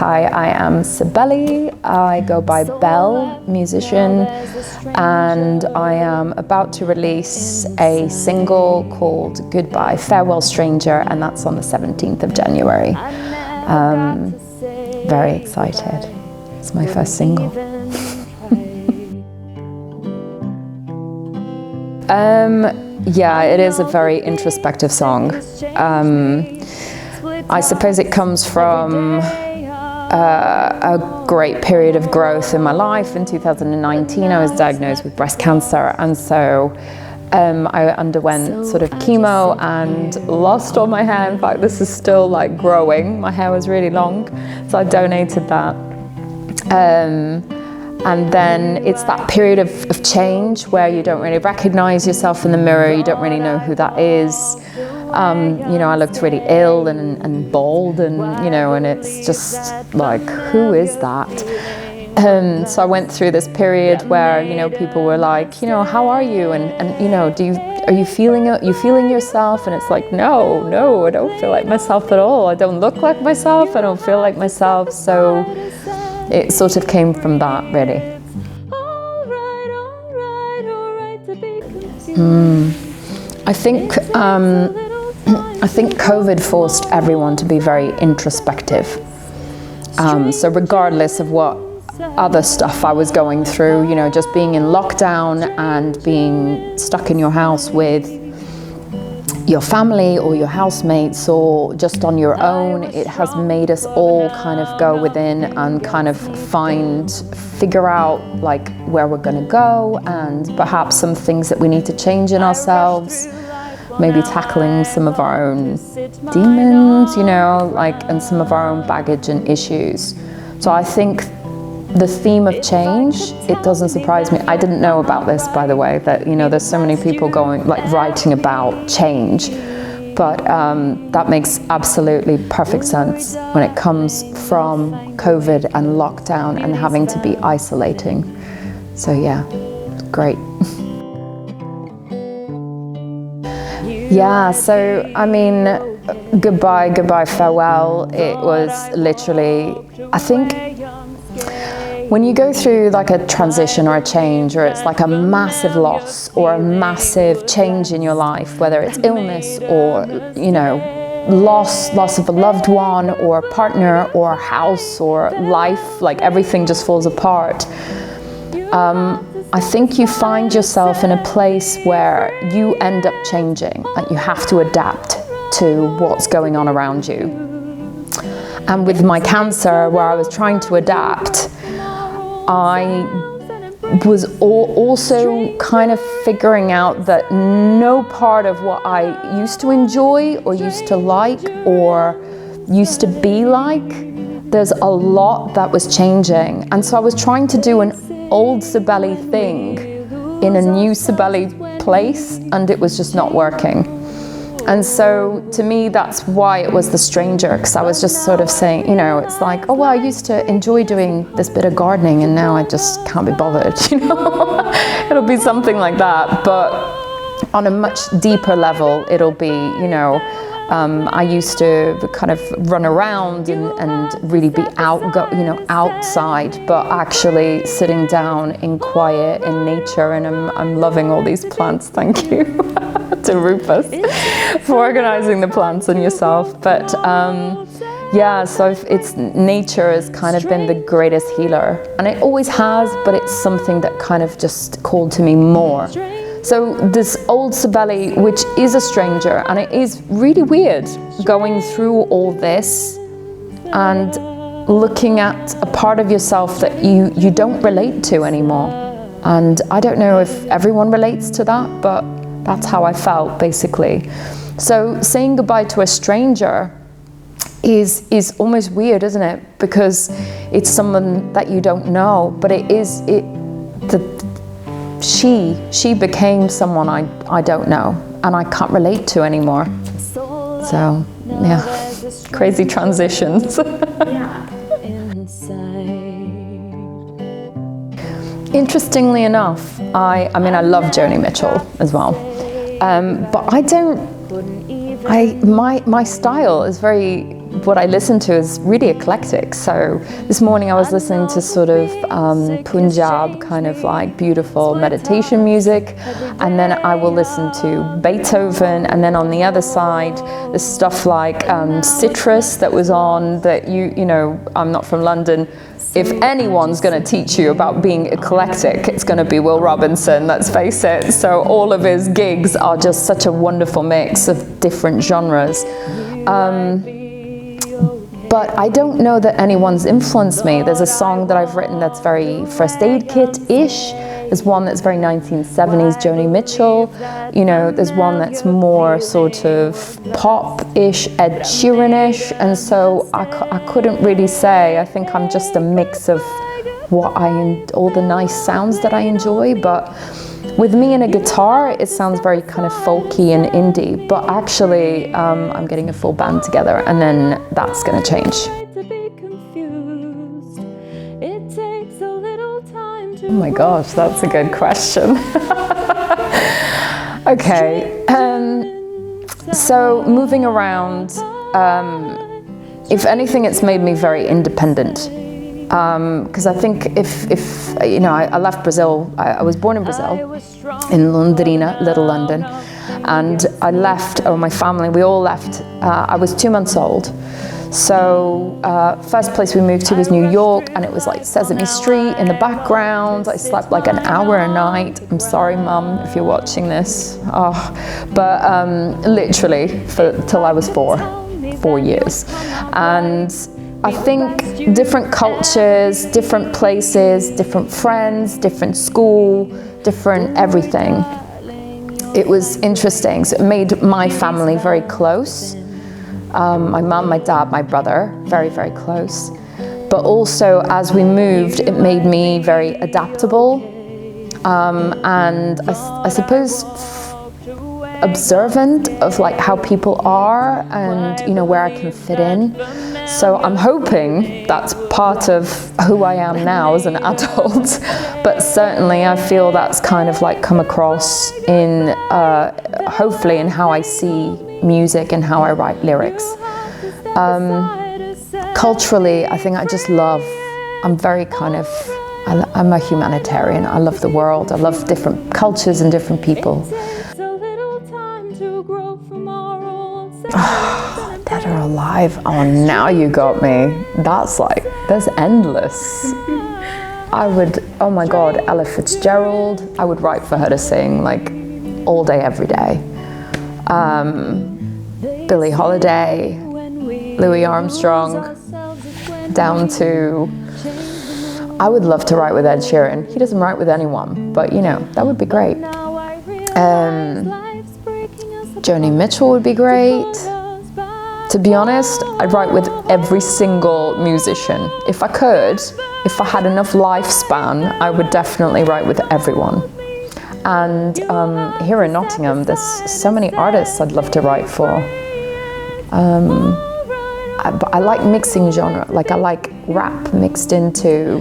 Hi, I am Cibele. I go by Bele, musician, and I am about to release a single called Goodbye, Farewell Stranger, and that's on the 17th of January. Very excited. It's my first single. Yeah, it is a very introspective song. I suppose it comes from a great period of growth in my life. In 2019, I was diagnosed with breast cancer, and so I underwent sort of chemo and lost all my hair. In fact, this is still like growing. My hair was really long, so I donated that. And then it's that period of change where you don't really recognize yourself in the mirror, you don't really know who that is. You know, I looked really ill and bald, and you know, and it's just like, who is that? So I went through this period where, you know, people were like, you know, how are you? And you know, are you feeling yourself? And it's like, no, I don't feel like myself at all. I don't look like myself. I don't feel like myself. So it sort of came from that, really. I think COVID forced everyone to be very introspective. So regardless of what other stuff I was going through, you know, just being in lockdown and being stuck in your house with your family or your housemates or just on your own, it has made us all kind of go within and kind of figure out like where we're going to go, and perhaps some things that we need to change in ourselves, maybe tackling some of our own demons, you know, like, and some of our own baggage and issues. So I think the theme of change, it doesn't surprise me. I didn't know about this, by the way, that, you know, there's so many people writing about change, but that makes absolutely perfect sense when it comes from COVID and lockdown and having to be isolating. So yeah, great. Yeah, so I mean, goodbye, farewell. It was literally, I think, when you go through like a transition or a change, or it's like a massive loss or a massive change in your life, whether it's illness or, you know, loss of a loved one or a partner or a house or life, like everything just falls apart. I think you find yourself in a place where you end up changing, like you have to adapt to what's going on around you. And with my cancer, where I was trying to adapt, I was also kind of figuring out that no part of what I used to enjoy or used to like or used to be like, there's a lot that was changing. And so I was trying to do an old Cibele thing in a new Cibele place, and it was just not working. And so to me, that's why it was The Stranger, because I was just sort of saying, you know, it's like, oh, well, I used to enjoy doing this bit of gardening and now I just can't be bothered, you know. It'll be something like that, but on a much deeper level, it'll be, you know, I used to kind of run around and really be outside, but actually sitting down in quiet in nature, and I'm loving all these plants. Thank you to Rufus for organizing the plants and yourself. But yeah, so it's nature has kind of been the greatest healer, and it always has, but it's something that kind of just called to me more. So this old Cibele, which is a stranger, and it is really weird going through all this and looking at a part of yourself that you don't relate to anymore. And I don't know if everyone relates to that, but that's how I felt, basically. So saying goodbye to a stranger is almost weird, isn't it? Because it's someone that you don't know, but she became someone I don't know and I can't relate to anymore. So yeah, crazy transitions. Interestingly enough, I mean I love Joni Mitchell as well, but my style is very what I listen to is really eclectic. So this morning I was listening to sort of Punjab, kind of like beautiful meditation music, and then I will listen to Beethoven, and then on the other side there's stuff like Citrus that was on, that you know, I'm not from London. If anyone's going to teach you about being eclectic, it's going to be Will Robinson, let's face it. So all of his gigs are just such a wonderful mix of different genres. But I don't know that anyone's influenced me. There's a song that I've written that's very First Aid Kit-ish. There's one that's very 1970s Joni Mitchell. You know, there's one that's more sort of pop-ish, Ed Sheeran-ish. And so I couldn't really say. I think I'm just a mix of all the nice sounds that I enjoy. But with me and a guitar, it sounds very kind of folky and indie. But actually, I'm getting a full band together, and then that's going to change. Oh my gosh, that's a good question. Okay, so moving around, if anything, it's made me very independent. Because I think if you know, I left Brazil. I was born in Brazil, in Londrina, Little London, and I left, or my family, we all left. I was 2 months old. So first place we moved to was New York, and it was like Sesame Street in the background. I slept like an hour a night. I'm sorry, Mum, if you're watching this. But literally till I was 4 years. And I think different cultures, different places, different friends, different school, different everything. It was interesting. So it made my family very close. My mum, my dad, my brother, very, very close. But also, as we moved, it made me very adaptable, and I suppose observant of like how people are, and you know, where I can fit in. So I'm hoping that's part of who I am now as an adult. But certainly I feel that's kind of like come across in hopefully in how I see music and how I write lyrics. Culturally, I think I just love, I'm very kind of, I'm a humanitarian. I love the world. I love different cultures and different people. Dead or alive? Oh, now you got me. That's like, that's endless. I would, oh my God, Ella Fitzgerald. I would write for her to sing like all day, every day. Billie Holiday, Louis Armstrong, down to, I would love to write with Ed Sheeran. He doesn't write with anyone, but you know, that would be great. Joni Mitchell would be great. To be honest, I'd write with every single musician. If I could, if I had enough lifespan, I would definitely write with everyone. And here in Nottingham, there's so many artists I'd love to write for. I like mixing genre, like I like rap mixed into,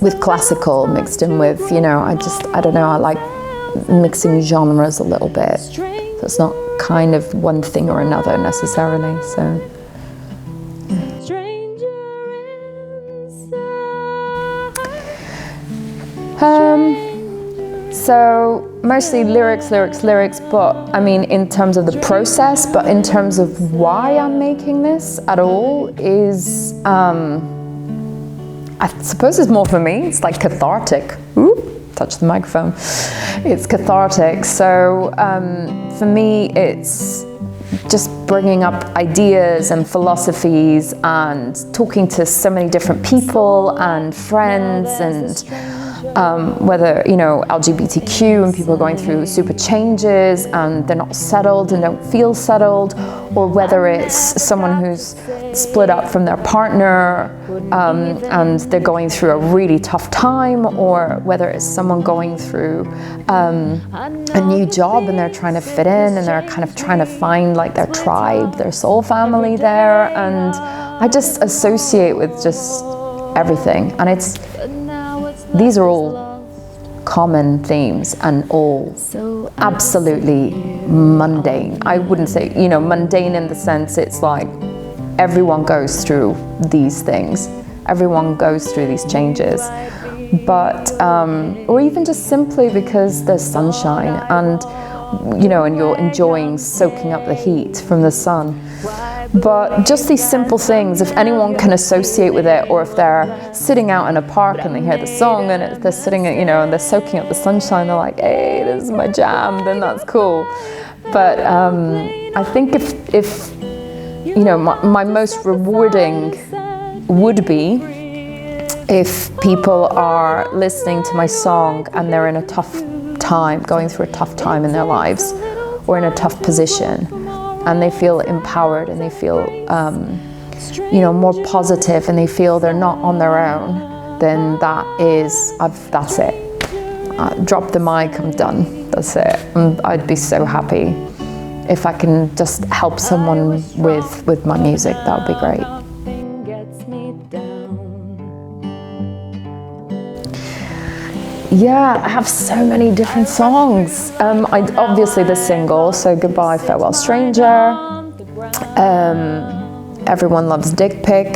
with classical mixed in with, you know, I don't know, I like mixing genres a little bit. So it's not kind of one thing or another necessarily, so. So mostly lyrics, but I mean in terms of the process, but in terms of why I'm making this at all is, I suppose it's more for me, it's like cathartic. Ooh, touch the microphone. It's cathartic, so for me it's just bringing up ideas and philosophies and talking to so many different people and friends, and whether, you know, LGBTQ and people are going through super changes and they're not settled and don't feel settled, or whether it's someone who's split up from their partner and they're going through a really tough time, or whether it's someone going through a new job and they're trying to fit in and they're kind of trying to find like their tribe, their soul family there. And I just associate with just everything, and these are all common themes and all absolutely mundane. I wouldn't say, you know, mundane in the sense it's like everyone goes through these things. Everyone goes through these changes. But, or even just simply because there's sunshine and, you know, and you're enjoying soaking up the heat from the sun. But just these simple things, if anyone can associate with it, or if they're sitting out in a park and they hear the song and they're sitting, you know, and they're soaking up the sunshine, they're like, hey, this is my jam, then that's cool. But I think if you know, my most rewarding would be if people are listening to my song and they're in a tough time, going through a tough time in their lives, or in a tough position, and they feel empowered and they feel, you know, more positive, and they feel they're not on their own, then that's it. Drop the mic, I'm done, that's it. I'd be so happy if I can just help someone with my music. That would be great. Yeah, I have so many different songs. Obviously the single, so Goodbye, Farewell, Stranger. Everyone Loves Dick Pic.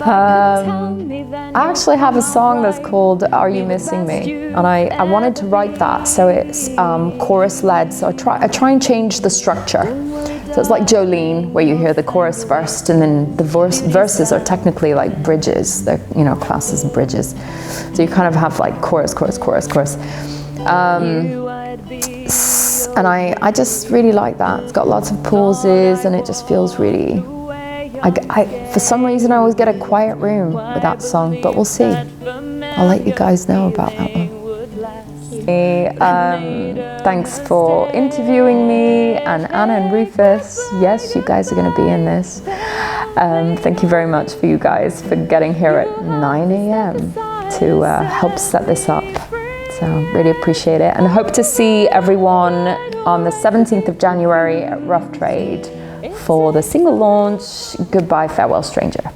I actually have a song that's called Are You Missing Me? And I wanted to write that so it's chorus led, so I try and change the structure. So it's like Jolene, where you hear the chorus first, and then the verses are technically like bridges. They're, you know, classed as bridges. So you kind of have like chorus, chorus, chorus, chorus. And I just really like that. It's got lots of pauses, and it just feels really, for some reason I always get a quiet room with that song, but we'll see. I'll let you guys know about that one. Thanks for interviewing me, and Anna and Rufus. Yes, you guys are going to be in this. Thank you very much for you guys for getting here at 9 a.m. to help set this up. So really appreciate it, and hope to see everyone on the 17th of January at Rough Trade for the single launch, Goodbye, Farewell, Stranger.